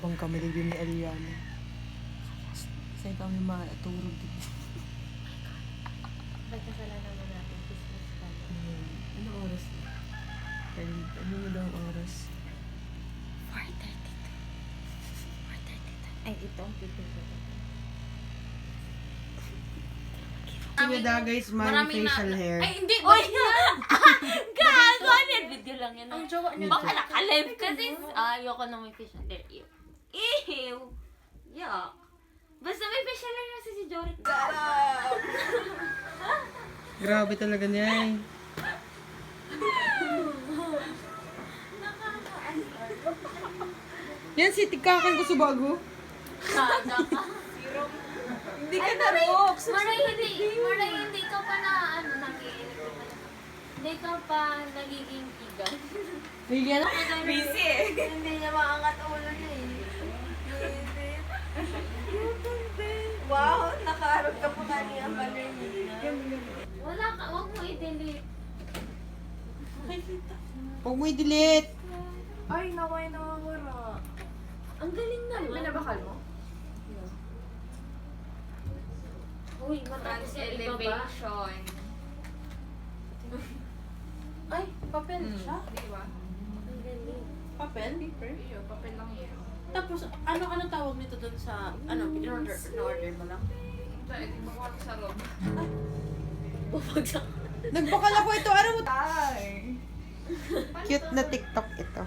Kung kami din ni Aliana. Kasi kami maturog dito. Pagkasalanan naman natin, business pa. Ano oras na? Ano mo daw ang oras? 4:32. 4:32. Ay, ito ang pipin ko. Sinada guys, man facial hair. Ay, hindi ko yan! Gago! Ano yan? Video lang yan. Ang jowa niya. Baka naka-live kasi. Ayoko na may facial hair. Ew! Yuck! Basta may facial hair kasi si Jory. Grabe talaga niya. Yan si Tikakan ko sa bago. Sada ka. Hindi ka na rocks. Maray hindi ka pa na, hindi ka pa nagiging igan. Bigyan ako. Busy eh. Hindi niya maangat ulo niya eh. Wow, nakaharap ka po kanina pala Wala ka, huwag mo i-delete. Huwag mo i-delete. Ay, naway nawawala. Ang galing naman. Binabakal mo? Uy, mataas yung iba ba? Ay, papel siya. Di ba? Ang galing. Papel? Iyo, papel lang yun. Tapos, anong tawag nito dun sa, in-order mo lang? Hindi mo ko sa loob. Bumagsak. Nagbakal ako ito. Ano mo? Ay! Cute na TikTok ito.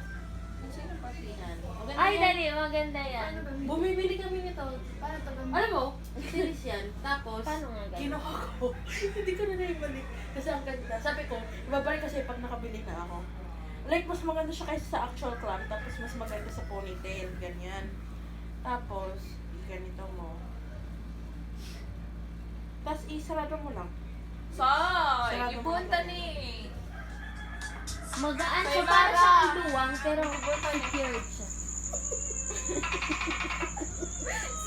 Sino pati yan? Ay, dali, maganda yan. Bumibili kami nito. Paano ito ganda? Alam mo, series yan. Tapos, Paano nga ganun? kinuha ko. Hindi ko na naibalik. Kasi ang ganda. Sabi ko, ibabalik kasi pag nakabili na ako. Like, mas maganda siya kaysa sa actual clamp. Tapos, mas maganda sa ponytail. Ganyan. Tapos, ganito mo. Tapos, isarado mo lang. Say! Sarado mo Ipunta eh. na. ni! Magaan Kay siya, para Mara. siyang iluwang, pero secured siya.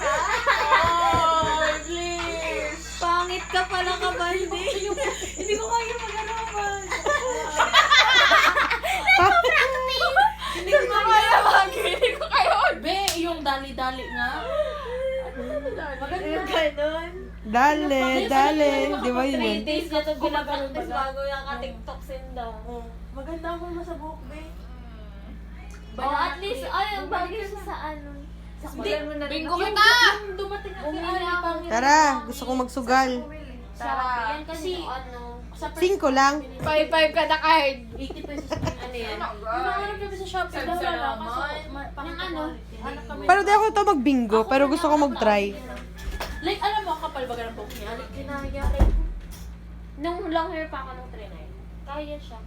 Oh, please! Pangit ka pala ka, Baldi. Hindi ko kaya mag-alaman. Hindi ko kaya lagi! Hindi ko kaya Be, yung dali-dali nga. Maganda. Ganon. Dale, dale. Di ba yun? 3 days na ito Gumagano'n ginapractice ba? bago yung ka-tiktok senda. Oh, maganda ako sa buhok, be. Oh, at least, ay, ang bagay siya sa ano. Sa Bingo Yung, kita! yung dumating ang Bumili kaya ako. pang... Tara, gusto kong magsugal. Shopee. Yan kasi Kasi- ano. Sa 5 lang. 5-5 kada card! 80 pesos na yun. Ano yan? Yung nahanap kami sa Shopee, Sabi daw sa wala. naman. Kaso, Yung ano? Hanap kami. Pero di ako ito magbingo, pero gusto ko mag-try. Like, alam mo, ang kapal ba ng buhok niya? Like, Kinayari ko. Nung long hair pa ako nung trinay. Kaya siya.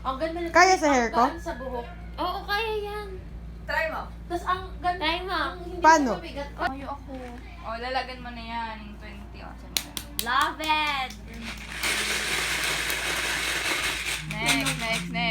ang ganda nito. Kaya sa hair ko? Ang gaan sa buhok. Oo, kaya yan. Try mo! Tapos ang ganda. Try mo. ang hindi Paano? siya mabigat. Ayaw ako. O, lalagan mo na yan. Yung 20. O, saan Love it! Next, next, next.